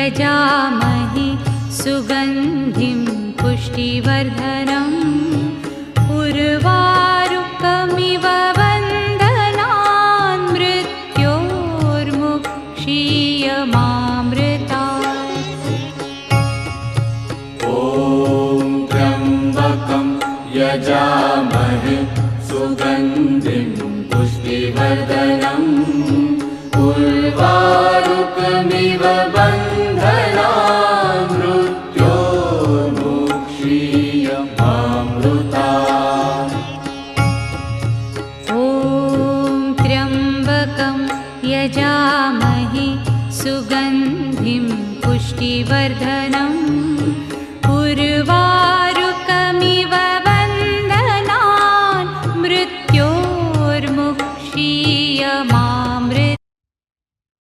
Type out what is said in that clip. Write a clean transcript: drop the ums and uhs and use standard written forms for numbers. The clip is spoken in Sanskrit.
यजामहे सुगन्धिं पुष्टिवर्धनम् उर्वारुकमिव बन्धनान् मृत्योर्मुक्षीयमामृतात्। ॐ त्र्यम्बकं यजामहे सुगन्धिं पुष्टिवर्धनम् उर्वारुकमिव बन्धनान् मृत्योर्मुक्षीयमामृतात्। ॐ त्र्यम्बकं यजामहे सुगन्धिं पुष्टिवर्धनम् उर्वारुकमिव